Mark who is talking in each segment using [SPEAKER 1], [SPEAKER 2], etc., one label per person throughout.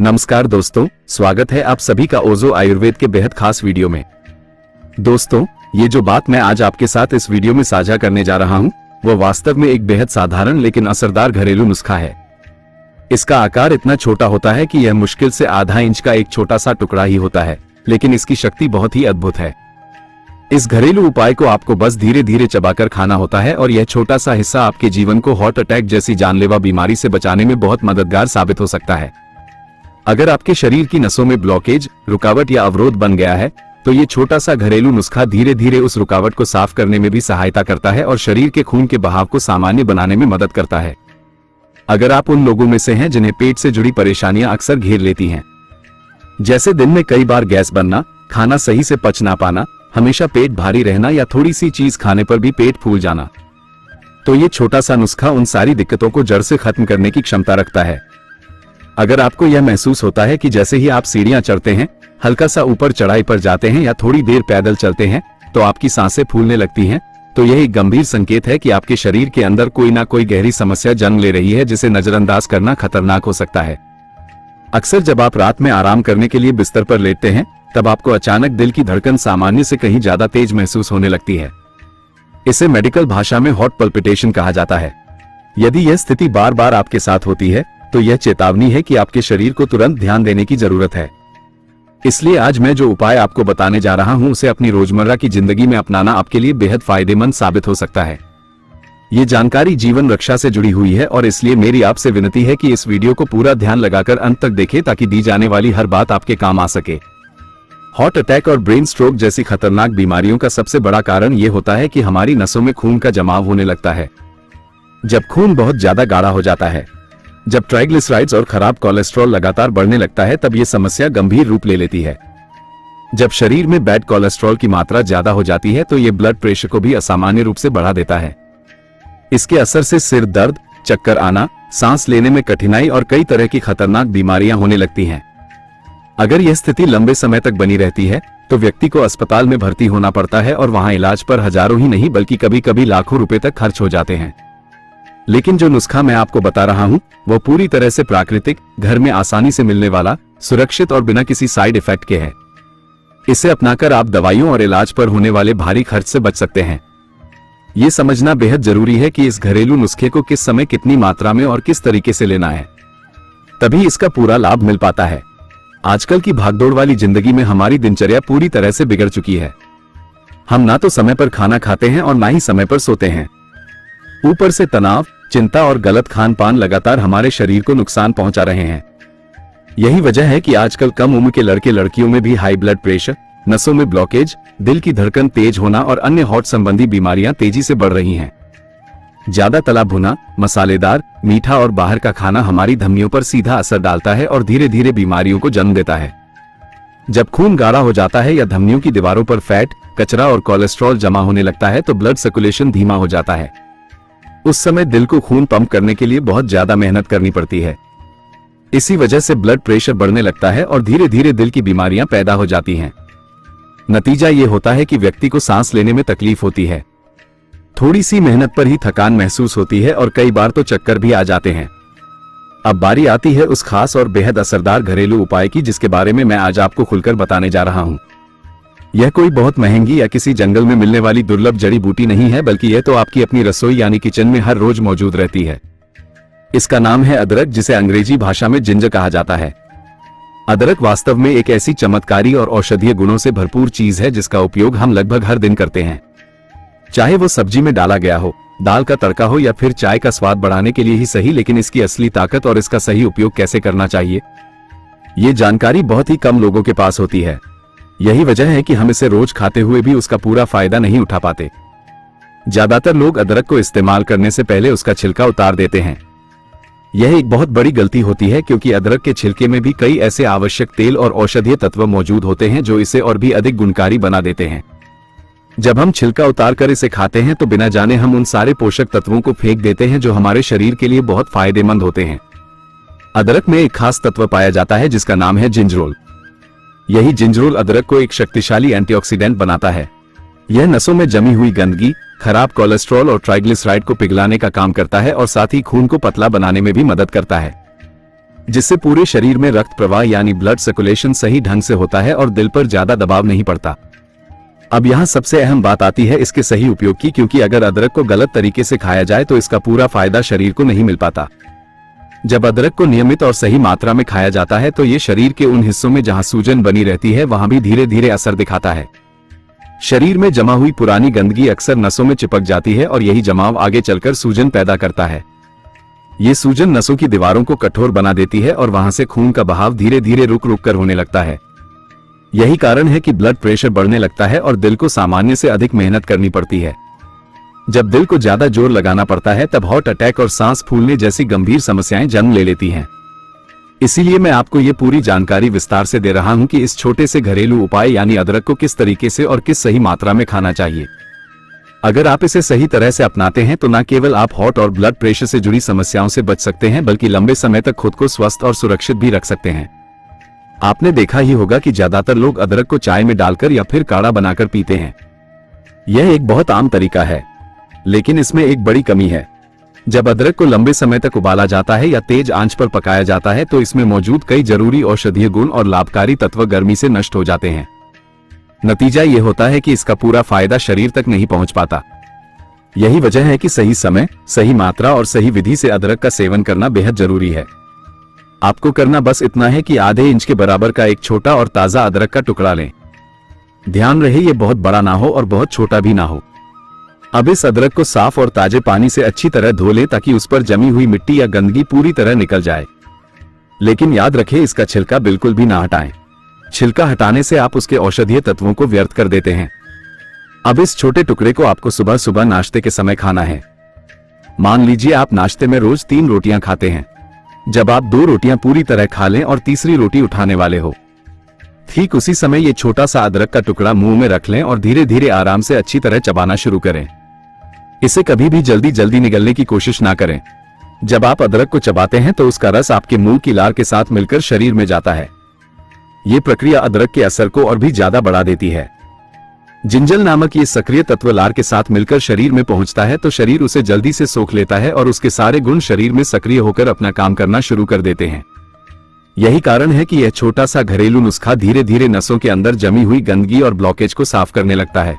[SPEAKER 1] नमस्कार दोस्तों, स्वागत है आप सभी का ओजो आयुर्वेद के बेहद खास वीडियो में। दोस्तों, ये जो बात मैं आज आपके साथ इस वीडियो में साझा करने जा रहा हूँ वो वास्तव में एक बेहद साधारण लेकिन असरदार घरेलू नुस्खा है। इसका आकार इतना छोटा होता है कि यह मुश्किल से आधा इंच का एक छोटा सा टुकड़ा ही होता है, लेकिन इसकी शक्ति बहुत ही अद्भुत है। इस घरेलू उपाय को आपको बस धीरे धीरे चबाकर खाना होता है और यह छोटा सा हिस्सा आपके जीवन को हार्ट अटैक जैसी जानलेवा बीमारी से बचाने में बहुत मददगार साबित हो सकता है। अगर आपके शरीर की नसों में ब्लॉकेज, रुकावट या अवरोध बन गया है तो ये छोटा सा घरेलू नुस्खा धीरे धीरे उस रुकावट को साफ करने में भी सहायता करता है और शरीर के खून के बहाव को सामान्य बनाने में मदद करता है। अगर आप उन लोगों में से हैं जिन्हें पेट से जुड़ी परेशानियां अक्सर घेर लेती हैं, जैसे दिन में कई बार गैस बनना, खाना सही से पच ना पाना, हमेशा पेट भारी रहना या थोड़ी सी चीज खाने पर भी पेट फूल जाना, तो ये छोटा सा नुस्खा उन सारी दिक्कतों को जड़ से खत्म करने की क्षमता रखता है। अगर आपको यह महसूस होता है कि जैसे ही आप सीढ़ियां चढ़ते हैं, हल्का सा ऊपर चढ़ाई पर जाते हैं या थोड़ी देर पैदल चलते हैं तो आपकी सांसें फूलने लगती हैं, तो यह एक गंभीर संकेत है कि आपके शरीर के अंदर कोई ना कोई गहरी समस्या जन्म ले रही है जिसे नजरअंदाज करना खतरनाक हो सकता है। अक्सर जब आप रात में आराम करने के लिए बिस्तर पर लेटते हैं तब आपको अचानक दिल की धड़कन सामान्य से कहीं ज्यादा तेज महसूस होने लगती है। इसे मेडिकल भाषा में हार्ट पल्पिटेशन कहा जाता है। यदि यह स्थिति बार बार आपके साथ होती है तो यह चेतावनी है कि आपके शरीर को तुरंत ध्यान देने की जरूरत है। इसलिए आज मैं जो उपाय आपको बताने जा रहा हूं उसे अपनी रोजमर्रा की जिंदगी में अपनाना आपके लिए बेहद फायदेमंद साबित हो सकता है। ये जानकारी जीवन रक्षा से जुड़ी हुई है और इसलिए मेरी आपसे विनती है कि इस वीडियो को पूरा ध्यान लगाकर अंत तक देखें ताकि दी जाने वाली हर बात आपके काम आ सके। हार्ट अटैक और ब्रेन स्ट्रोक जैसी खतरनाक बीमारियों का सबसे बड़ा कारण यह होता है कि हमारी नसों में खून का जमाव होने लगता है। जब खून बहुत ज्यादा गाढ़ा हो जाता है, जब ट्राइग्लिसराइड्स और खराब कोलेस्ट्रॉल लगातार बढ़ने लगता है, तब यह समस्या गंभीर रूप ले लेती है। जब शरीर में बैड कोलेस्ट्रॉल की मात्रा ज्यादा हो जाती है तो यह ब्लड प्रेशर को भी असामान्य रूप से बढ़ा देता है। इसके असर से सिर दर्द, चक्कर आना, सांस लेने में कठिनाई और कई तरह की खतरनाक बीमारियां होने लगती हैं। अगर यह स्थिति लंबे समय तक बनी रहती है तो व्यक्ति को अस्पताल में भर्ती होना पड़ता है और वहां इलाज पर हजारों ही नहीं बल्कि कभी कभी लाखों रुपए तक खर्च हो जाते हैं। लेकिन जो नुस्खा मैं आपको बता रहा हूं वो पूरी तरह से प्राकृतिक, घर में आसानी से मिलने वाला, सुरक्षित और बिना किसी साइड इफेक्ट के है। इसे अपनाकर आप दवाइयों और इलाज पर होने वाले भारी खर्च से बच सकते हैं। ये समझना बेहद जरूरी है कि इस घरेलू नुस्खे को किस समय, कितनी मात्रा में और किस तरीके से लेना है, तभी इसका पूरा लाभ मिल पाता है। आजकल की भागदौड़ वाली जिंदगी में हमारी दिनचर्या पूरी तरह से बिगड़ चुकी है। हम ना तो समय पर खाना खाते हैं और ना ही समय पर सोते हैं। ऊपर से तनाव, चिंता और गलत खान पान लगातार हमारे शरीर को नुकसान पहुंचा रहे हैं। यही वजह है कि आजकल कम उम्र के लड़के लड़कियों में भी हाई ब्लड प्रेशर, नसों में ब्लॉकेज, दिल की धड़कन तेज होना और अन्य हार्ट संबंधी बीमारियां तेजी से बढ़ रही हैं। ज्यादा तला भुना, मसालेदार, मीठा और बाहर का खाना हमारी धमनियों पर सीधा असर डालता है और धीरे धीरे बीमारियों को जन्म देता है। जब खून गाढ़ा हो जाता है या धमनियों की दीवारों पर फैट, कचरा और कोलेस्ट्रॉल जमा होने लगता है तो ब्लड सर्कुलेशन धीमा हो जाता है। उस समय दिल को खून पंप करने के लिए बहुत ज्यादा मेहनत करनी पड़ती है। इसी वजह से ब्लड प्रेशर बढ़ने लगता है और धीरे धीरे दिल की बीमारियां पैदा हो जाती हैं। नतीजा ये होता है कि व्यक्ति को सांस लेने में तकलीफ होती है, थोड़ी सी मेहनत पर ही थकान महसूस होती है और कई बार तो चक्कर भी आ जाते हैं। अब बारी आती है उस खास और बेहद असरदार घरेलू उपाय की जिसके बारे में मैं आज आपको खुलकर बताने जा रहा हूं। यह कोई बहुत महंगी या किसी जंगल में मिलने वाली दुर्लभ जड़ी बूटी नहीं है, बल्कि यह तो आपकी अपनी रसोई यानी किचन में हर रोज मौजूद रहती है। इसका नाम है अदरक, जिसे अंग्रेजी भाषा में जिंजर कहा जाता है। अदरक वास्तव में एक ऐसी चमत्कारी और औषधीय गुणों से भरपूर चीज है जिसका उपयोग हम लगभग हर दिन करते हैं। चाहे वो सब्जी में डाला गया हो, दाल का तड़का हो या फिर चाय का स्वाद बढ़ाने के लिए ही सही, लेकिन इसकी असली ताकत और इसका सही उपयोग कैसे करना चाहिए, ये जानकारी बहुत ही कम लोगों के पास होती है। यही वजह है कि हम इसे रोज खाते हुए भी उसका पूरा फायदा नहीं उठा पाते। ज्यादातर लोग अदरक को इस्तेमाल करने से पहले उसका छिलका उतार देते हैं। यह एक बहुत बड़ी गलती होती है क्योंकि अदरक के छिलके में भी कई ऐसे आवश्यक तेल और औषधीय तत्व मौजूद होते हैं जो इसे और भी अधिक गुणकारी बना देते हैं। जब हम छिलका उतार कर इसे खाते हैं तो बिना जाने हम उन सारे पोषक तत्वों को फेंक देते हैं जो हमारे शरीर के लिए बहुत फायदेमंद होते हैं। अदरक में एक खास तत्व पाया जाता है जिसका नाम है जिंजरोल। यही जिंजरोल अदरक को एक शक्तिशाली एंटीऑक्सीडेंट बनाता है। यह नसों में जमी हुई गंदगी, खराब कोलेस्ट्रॉल और ट्राइग्लिसराइड को पिघलाने का काम करता है और साथ ही खून को पतला बनाने में भी मदद करता है। जिससे पूरे शरीर में रक्त प्रवाह यानी ब्लड सर्कुलेशन सही ढंग से होता है और दिल पर ज्यादा दबाव नहीं पड़ता। अब यहाँ सबसे अहम बात आती है इसके सही उपयोग की, क्योंकि अगर अदरक को गलत तरीके से खाया जाए तो इसका पूरा फायदा शरीर को नहीं मिल पाता। जब अदरक को नियमित और सही मात्रा में खाया जाता है तो ये शरीर के उन हिस्सों में जहां सूजन बनी रहती है वहां भी धीरे धीरे असर दिखाता है। शरीर में जमा हुई पुरानी गंदगी अक्सर नसों में चिपक जाती है और यही जमाव आगे चलकर सूजन पैदा करता है। ये सूजन नसों की दीवारों को कठोर बना देती है और वहां से खून का बहाव धीरे धीरे रुक रुक कर होने लगता है। यही कारण है कि ब्लड प्रेशर बढ़ने लगता है और दिल को सामान्य से अधिक मेहनत करनी पड़ती है। जब दिल को ज्यादा जोर लगाना पड़ता है तब हार्ट अटैक और सांस फूलने जैसी गंभीर समस्याएं जन्म ले लेती हैं। इसीलिए मैं आपको ये पूरी जानकारी विस्तार से दे रहा हूं कि इस छोटे से घरेलू उपाय यानी अदरक को किस तरीके से और किस सही मात्रा में खाना चाहिए। अगर आप इसे सही तरह से अपनाते हैं तो न केवल आप हार्ट और ब्लड प्रेशर से जुड़ी समस्याओं से बच सकते हैं बल्कि लंबे समय तक खुद को स्वस्थ और सुरक्षित भी रख सकते हैं। आपने देखा ही होगा कि ज्यादातर लोग अदरक को चाय में डालकर या फिर काढ़ा बनाकर पीते हैं। यह एक बहुत आम तरीका है, लेकिन इसमें एक बड़ी कमी है। जब अदरक को लंबे समय तक उबाला जाता है या तेज आंच पर पकाया जाता है तो इसमें मौजूद कई जरूरी औषधीय गुण और लाभकारी तत्व गर्मी से नष्ट हो जाते हैं। नतीजा ये होता है कि इसका पूरा फायदा शरीर तक नहीं पहुंच पाता। यही वजह है कि सही समय, सही मात्रा और सही विधि से अदरक का सेवन करना बेहद जरूरी है। आपको करना बस इतना है कि आधे इंच के बराबर का एक छोटा और ताजा अदरक का टुकड़ा लें। ध्यान रहे ये बहुत बड़ा ना हो और बहुत छोटा भी ना हो। अब इस अदरक को साफ और ताजे पानी से अच्छी तरह धो लें ताकि उस पर जमी हुई मिट्टी या गंदगी पूरी तरह निकल जाए। लेकिन याद रखें इसका छिलका बिल्कुल भी ना हटाएं। छिलका हटाने से आप उसके औषधीय तत्वों को व्यर्थ कर देते हैं। अब इस छोटे टुकड़े को आपको सुबह सुबह नाश्ते के समय खाना है। मान लीजिए आप नाश्ते में रोज 3 रोटियां खाते हैं। जब आप 2 रोटियां पूरी तरह खा लें और तीसरी रोटी उठाने वाले हो, ठीक उसी समय ये छोटा सा अदरक का टुकड़ा मुंह में रख लें और धीरे धीरे आराम से अच्छी तरह चबाना शुरू करें। इसे कभी भी जल्दी जल्दी निगलने की कोशिश ना करें। जब आप अदरक को चबाते हैं तो उसका रस आपके मुंह की लार के साथ मिलकर शरीर में जाता है। ये प्रक्रिया अदरक के असर को और भी ज्यादा बढ़ा देती है। जिंजल नामक ये सक्रिय तत्व लार के साथ मिलकर शरीर में पहुंचता है तो शरीर उसे जल्दी से सोख लेता है और उसके सारे गुण शरीर में सक्रिय होकर अपना काम करना शुरू कर देते हैं। यही कारण है कि यह छोटा सा घरेलू नुस्खा धीरे धीरे नसों के अंदर जमी हुई गंदगी और ब्लॉकेज को साफ करने लगता है।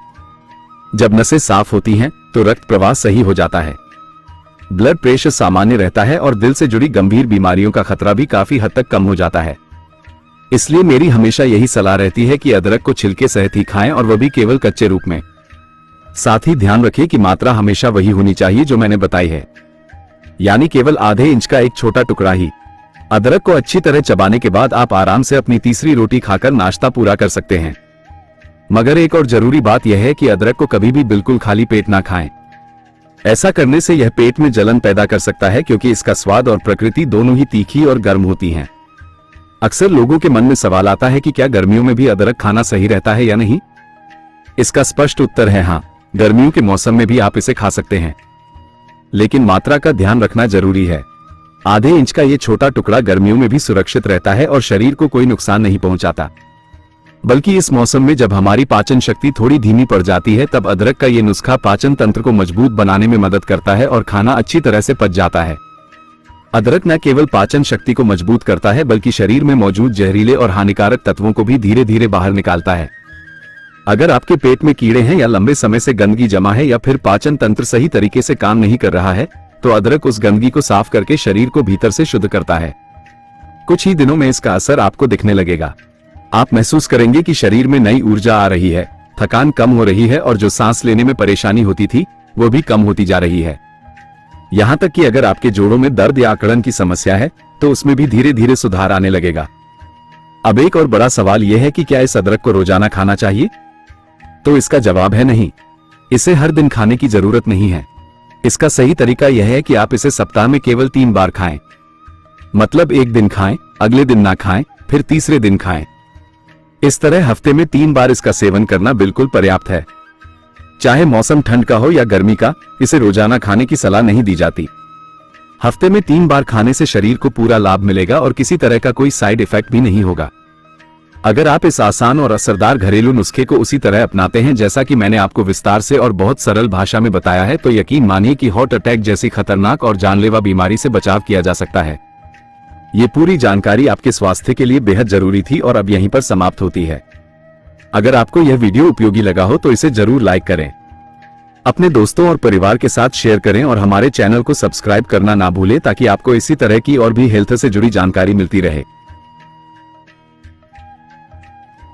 [SPEAKER 1] जब नसें साफ होती हैं तो रक्त प्रवाह सही हो जाता है, ब्लड प्रेशर सामान्य रहता है और दिल से जुड़ी गंभीर बीमारियों का खतरा भी काफी हद तक कम हो जाता है। इसलिए मेरी हमेशा यही सलाह रहती है कि अदरक को छिलके सहित ही खाएं और वह भी केवल कच्चे रूप में। साथ ही ध्यान रखें कि मात्रा हमेशा वही होनी चाहिए जो मैंने बताई है, यानी केवल आधे इंच का एक छोटा टुकड़ा ही। अदरक को अच्छी तरह चबाने के बाद आप आराम से अपनी तीसरी रोटी खाकर नाश्ता पूरा कर सकते हैं। मगर एक और जरूरी बात यह है कि अदरक को कभी भी बिल्कुल खाली पेट ना खाएं। ऐसा करने से यह पेट में जलन पैदा कर सकता है, क्योंकि इसका स्वाद और प्रकृति दोनों ही तीखी और गर्म होती हैं। अक्सर लोगों के मन में सवाल आता है कि क्या गर्मियों में भी अदरक खाना सही रहता है या नहीं। इसका स्पष्ट उत्तर है हाँ, गर्मियों के मौसम में भी आप इसे खा सकते हैं, लेकिन मात्रा का ध्यान रखना जरूरी है। आधे इंच का ये छोटा टुकड़ा गर्मियों में भी सुरक्षित रहता है और शरीर को कोई नुकसान नहीं पहुंचाता। बल्कि इस मौसम में जब हमारी पाचन शक्ति थोड़ी धीमी पड़ जाती है तब अदरक का ये नुस्खा पाचन तंत्र को मजबूत बनाने में मदद करता है और खाना अच्छी तरह से पच जाता है। अदरक न केवल पाचन शक्ति को मजबूत करता है बल्कि शरीर में मौजूद जहरीले और हानिकारक तत्वों को भी धीरे धीरे बाहर निकालता है। अगर आपके पेट में कीड़े हैं या लंबे समय से गंदगी जमा है या फिर पाचन तंत्र सही तरीके से काम नहीं कर रहा है तो अदरक उस गंदगी को साफ करके शरीर को भीतर से शुद्ध करता है। कुछ ही दिनों में इसका असर आपको दिखने लगेगा। आप महसूस करेंगे कि शरीर में नई ऊर्जा आ रही है, थकान कम हो रही है और जो सांस लेने में परेशानी होती थी वो भी कम होती जा रही है। यहाँ तक कि अगर आपके जोड़ों में दर्द या अकड़न की समस्या है तो उसमें भी धीरे धीरे सुधार आने लगेगा। अब एक और बड़ा सवाल यह है कि क्या इस अदरक को रोजाना खाना चाहिए? तो इसका जवाब है नहीं। इसे हर दिन खाने की जरूरत नहीं है। इसका सही तरीका यह है कि आप इसे सप्ताह में केवल 3 बार खाएं। मतलब एक दिन खाएं, अगले दिन ना खाएं, फिर तीसरे दिन खाएं। इस तरह हफ्ते में 3 बार इसका सेवन करना बिल्कुल पर्याप्त है। चाहे मौसम ठंड का हो या गर्मी का, इसे रोजाना खाने की सलाह नहीं दी जाती। हफ्ते में 3 बार खाने से शरीर को पूरा लाभ मिलेगा और किसी तरह का कोई साइड इफेक्ट भी नहीं होगा। अगर आप इस आसान और असरदार घरेलू नुस्खे को उसी तरह अपनाते हैं जैसा कि मैंने आपको विस्तार से और बहुत सरल भाषा में बताया है तो यकीन मानिए कि हार्ट अटैक जैसी खतरनाक और जानलेवा बीमारी से बचाव किया जा सकता है। ये पूरी जानकारी आपके स्वास्थ्य के लिए बेहद जरूरी थी और अब यहीं पर समाप्त होती है। अगर आपको यह वीडियो उपयोगी लगा हो तो इसे जरूर लाइक करें, अपने दोस्तों और परिवार के साथ शेयर करें और हमारे चैनल को सब्सक्राइब करना ना भूलें ताकि आपको इसी तरह की और भी हेल्थ से जुड़ी जानकारी मिलती रहे।